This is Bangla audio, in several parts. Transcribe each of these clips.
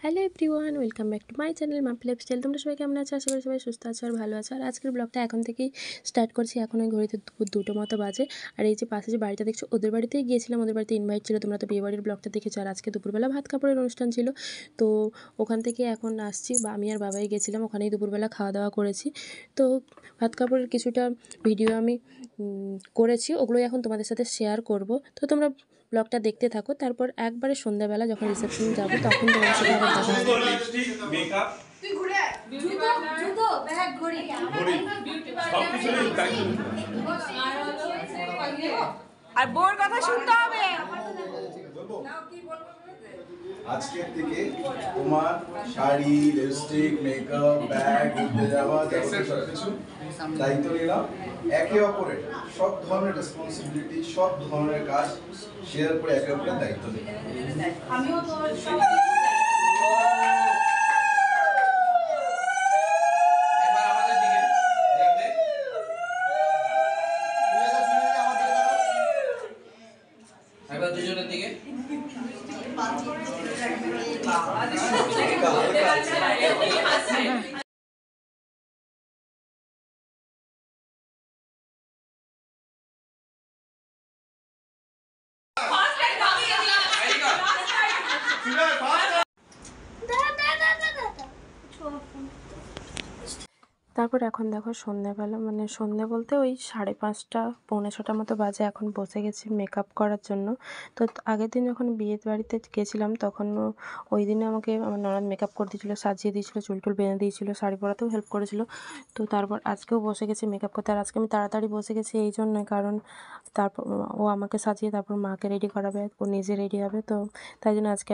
Hello everyone, welcome back to my channel Mampi lifestyle. তোমরা সবাই কেমন আছো? আশা করি সবাই সুস্থ আছো আর ভালো আছো। আর আজকের ব্লগটা এখন থেকেই স্টার্ট করছি। এখন ওই ঘড়িতে দুপুর 2টো মতো বাজে। আর এই যে পাশে যে বাড়িটা দেখছো, ওদের বাড়িতেই গিয়েছিলাম। ওদের বাড়িতে ইনভাইট ছিল, তোমরা তো বিয়ে বাড়ির ব্লগটা দেখেছো। আর আজকে দুপুরবেলা ভাত কাপড়ের অনুষ্ঠান ছিল, তো ওখান থেকে এখন আসছি। বা আমি আর বাবাই গেছিলাম, ওখানেই দুপুরবেলা খাওয়া দাওয়া করেছি। তো ভাত কাপড়ের কিছুটা ভিডিও আমি করেছি, ওগুলোই এখন তোমাদের সাথে শেয়ার করব। তো তোমরা ব্লগটা দেখতে থাকো। তারপর একবারে সন্ধ্যাবেলা যখন রিসেপশন যাব তখন তোমাদের সাথে আবার দেখা হবে। আর বোর কথা শুনতে হবে। আজকের থেকে তোমার শাড়ি, লিপস্টিক, মেকআপ, ব্যাগ, ঘুরতে যাওয়া, সবকিছু দায়িত্ব নিলাম। একে অপরের সব ধরনের রেসপন্সিবিলিটি, সব ধরনের কাজ শেয়ার করে একে অপরের দায়িত্ব নিলাম। আমিও তো দুজনের দিকে তারপর এখন দেখো সন্ধ্যাবেলা, মানে সন্ধ্যে বলতে ওই 5:30 পৌনে 6টার মতো বাজে। এখন বসে গেছি মেকআপ করার জন্য। তো আগের দিন যখন বিয়ের বাড়িতে গেছিলাম তখন ওই দিনে আমাকে আমার ননদ মেকআপ করে দিয়েছিলো, সাজিয়ে দিয়েছিলো, চুল টুল বেঁধে দিয়েছিলো, শাড়ি পরাতেও হেল্প করেছিল। তো তারপর আজকেও বসে গেছি মেকআপ করতে। আর আজকে আমি তাড়াতাড়ি বসে গেছি এই জন্যই, কারণ তারপর ও আমাকে সাজিয়ে তারপর মাকে রেডি করাবে, ও নিজে রেডি হবে। তো তাই জন্য আজকে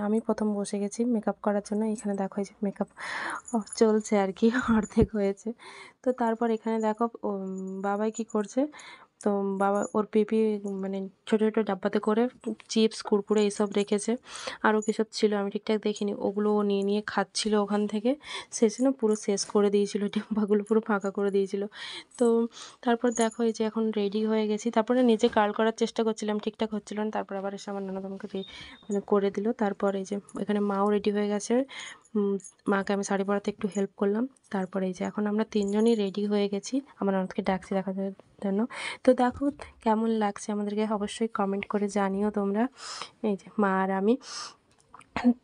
আমি প্রথম বসে গেছি মেকআপ করার জন্য। এখানে দেখো এই যে মেকআপ চলছে আর কি, অর্ধেক হয়েছে। তো তারপর এখানে দেখো বাবাই কি করছে। তো বাবা ওর পেপি মানে ছোটো ছোটো ডাব্বাতে করে চিপস, কুরকুরে এইসব রেখেছে। আরও কিসব ছিল আমি ঠিকঠাক দেখিনি, ওগুলো ও নিয়ে নিয়ে খাচ্ছিল ওখান থেকে। শেষে না পুরো শেষ করে দিয়েছিল, ডিব্বাগুলো পুরো ফাঁকা করে দিয়েছিল। তো তারপর দেখো এই যে এখন রেডি হয়ে গেছি। তারপরে নিজে কার্ল করার চেষ্টা করছিলাম, ঠিকঠাক হচ্ছিল না। তারপর আবার এসে আমার ননদ আমাকে মানে করে দিল। তারপর এই যে এখানে মাও রেডি হয়ে গেছে। মাকে আমি শাড়ি পরাতে একটু হেল্প করলাম। তারপরে এই যে এখন আমরা তিনজনই রেডি হয়ে গেছি, আমার ননদকে ডাকছি দেখার জন্য। তো দেখো কেমন লাগছে আমাদেরকে অবশ্যই কমেন্ট করে জানিও তোমরা। এই যে মা আর আমি।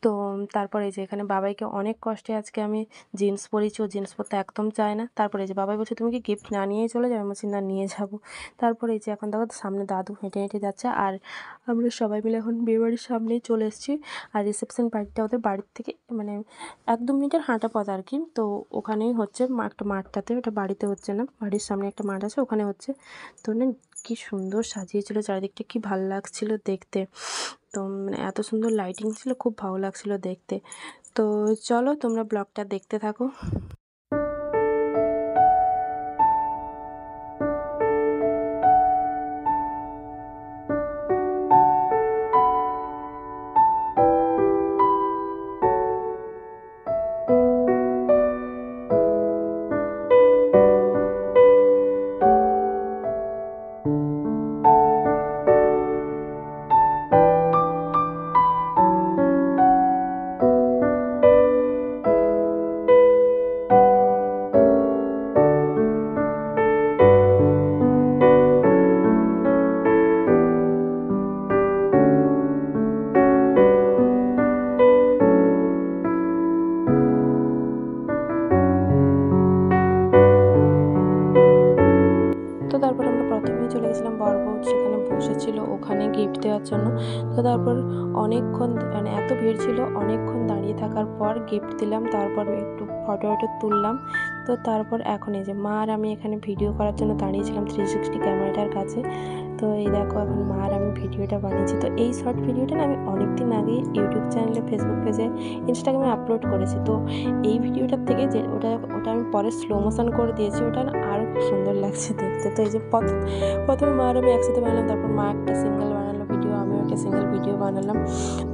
তো তারপরে এই যে এখানে বাবাইকে অনেক কষ্টে আজকে আমি জিন্স পরেছি, ও জিন্স পরতে একদম চায় না। তারপরে এই যে বাবাই বলছে তুমি কি গিফট না নিয়েই চলে যাবে? বলছি না, নিয়ে যাবো। তারপরে এই যে এখন দেখো সামনে দাদু হেঁটে হেঁটে যাচ্ছে, আর আমরা সবাই মিলে এখন বিয়েবাড়ির সামনেই চলে এসেছি। আর রিসেপশন পার্টিটা ওদের বাড়ির থেকে মানে 1-2 মিনিটের হাঁটা পথ আর কি। তো ওখানেই হচ্ছে একটা মাঠটাতে, ওটা বাড়িতে হচ্ছে না, বাড়ির সামনে একটা মাঠ আছে ওখানে হচ্ছে। তো না কি সুন্দর সাজিয়েছিল চারিদিকটা, কি ভালো লাগছিল দেখতে। তো মানে এত সুন্দর লাইটিং ছিল, খুব ভালো লাগছিল দেখতে। তো চলো তোমরা ব্লগটা দেখতে থাকো। তো তারপর আমরা প্রথমেই চলে গেছিলাম বরবউ সেখানে বসেছিল, ওখানে গিফট দেওয়ার জন্য। তো তারপর অনেকক্ষণ মানে এত ভিড় ছিল, অনেকক্ষণ দাঁড়িয়ে থাকার পর গিফট দিলাম। তারপর একটু ফটো তুললাম। তো তারপর এখন এই যে মা আর আমি এখানে ভিডিও করার জন্য দাঁড়িয়েছিলাম 360 ক্যামেরাটার কাছে। তো এই দেখো এখন মা আর আমি ভিডিওটা বানিয়েছি। তো এই শর্ট ভিডিওটা না আমি অনেক দিন আগেই ইউটিউব চ্যানেলে, ফেসবুক পেজে, ইনস্টাগ্রামে আপলোড করেছি। তো এই ভিডিওটার থেকে যে ওটা আমি পরে স্লো মোশন করে দিয়েছি, ওটা না আরও খুব সুন্দর লাগছে দেখতে। তো এই যে প্রথমে মা আর আমি একসাথে বানালাম, তারপর মা একটা সিঙ্গেল বানালো ভিডিও, আমিও একটা সিঙ্গেল ভিডিও বানালাম।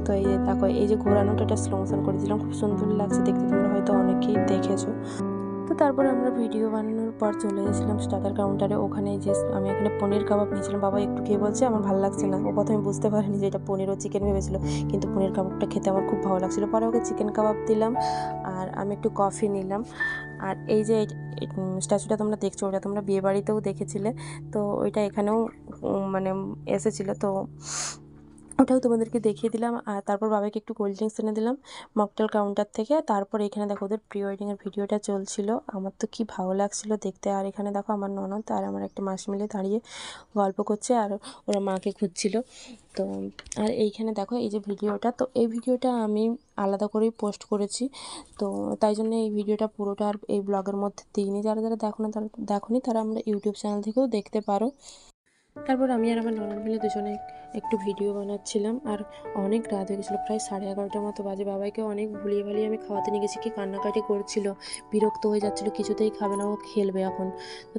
তো এই যে দেখো এই যে ঘোরানোটা, এটা স্লো মোশন করে দিলাম, খুব সুন্দর লাগছে দেখতে, তোমরা হয়তো অনেকেই দেখেছো। তো তারপরে আমরা ভিডিও বানানোর পর চলে এসেছিলাম স্টার্টার কাউন্টারে। ওখানে যে আমি এখানে পনির কাবাব নিয়েছিলাম, বাবা একটু খেয়ে বলছে আমার ভালো লাগছে না। ও প্রথমে বুঝতে পারেনি যে এটা পনির ও চিকেন ভেবেছিল, কিন্তু পনির কাবাবটা খেতে আমার খুব ভালো লাগছিলো। পরে ওকে চিকেন কাবাব দিলাম আর আমি একটু কফি নিলাম। আর এই যে স্ট্যাচুটা তোমরা দেখছো, ওটা তোমরা বিয়ে বাড়িতেও দেখেছিলে, তো ওইটা এখানেও মানে এসেছিলো, তো ওটাও তোমাদেরকে দেখিয়ে দিলাম। আর তারপর বাবাকে একটু কোল্ড ড্রিঙ্কস এনে দিলাম মকটেল কাউন্টার থেকে। তারপর এখানে দেখো ওদের প্রি ওয়েডিংয়ের ভিডিওটা চলছিল, আমার তো কি ভালো লাগছিল দেখতে। আর এখানে দেখো আমার ননদ আর আমার একটা মাস মিলে দাঁড়িয়ে গল্প করছে, আর ওরা মাকে খুঁজছিল। তো আর এইখানে দেখো এই যে ভিডিওটা, তো এই ভিডিওটা আমি আলাদা করেই পোস্ট করেছি, তো তাই জন্য এই ভিডিওটা পুরোটা আর এই ব্লগের মধ্যে দিইনি। যারা যারা দেখোনি তারা আমরা ইউটিউব চ্যানেল থেকেও দেখতে পারো। তারপর আমি আর আমার ননদ মিলে দুজনে একটু ভিডিও বানাচ্ছিলাম। আর অনেক রাত হয়ে গেছিলো, প্রায় 11:30 মতো বাজে। বাবাইকে অনেক ভুলিয়ে ভালিয়ে আমি খাওয়াতে নিয়ে গেছি, কি কান্নাকাটি করছিল, বিরক্ত হয়ে যাচ্ছিলো, কিছুতেই খাবে না, ও খেলবে এখন। তো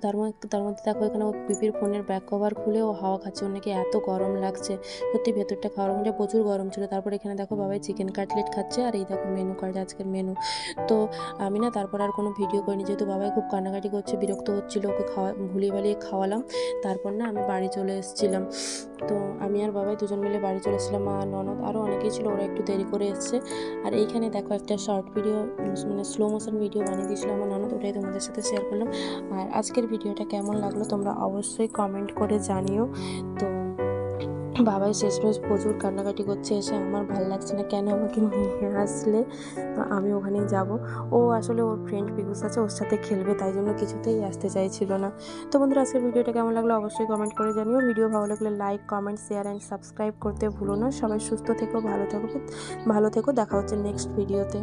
তার মধ্যে দেখো এখানে ও পিপির ফোনের ব্যাক কভার খুলে ও হাওয়া খাচ্ছে, ওর নাকি এত গরম লাগছে। সত্যি ভেতরটা খাওয়ার মধ্যে প্রচুর গরম ছিল। তারপর এখানে দেখো বাবাই চিকেন কাটলেট খাচ্ছে, আর এই দেখো মেনু কার্ড, আজকের মেনু। তো আমি না তারপর আর কোনো ভিডিও করিনি, যেহেতু বাবাই খুব কান্নাকাটি করছে, বিরক্ত হচ্ছিলো, ওকে ভুলিয়ে ভালিয়ে খাওয়ালাম। তারপর না আমি বাড়ি চলে এসেছিলাম। তো আমি আর বাবাই দুজন মিলে বাড়ি চলে এসেছিলাম। মা, ননদ আরও অনেকেই ছিল, ওরা একটু দেরি করে এসছে। আর এইখানে দেখো একটা শর্ট ভিডিও, মানে স্লো মোশন ভিডিও বানিয়ে দিয়েছিল আমার ননদ, ওটাই তোমাদের সাথে শেয়ার করলাম। আর আজকের ভিডিওটা কেমন লাগলো তোমরা অবশ্যই কমেন্ট করে জানিও। তো বাবাই শেষমেশ প্রচুর কান্নাকাটি করছে, এসে আমার ভালো লাগছে না, কেন আমাকে নিয়ে আসলে, তো আমি ওখানেই যাব। ও আসলে ওর ফ্রেন্ড পিকুস আছে, ওর সাথে খেলবে, তাই জন্য কিছুতেই আসতে চাইছিল না। তো বন্ধুরা, আজকের ভিডিওটা কেমন লাগলো অবশ্যই কমেন্ট করে জানিও। ভিডিও ভালো লাগলে like, comment, share and subscribe করতে ভুলো না। সবাই সুস্থ থেকো, ভালো থেকো। দেখা হচ্ছে নেক্সট ভিডিওতে।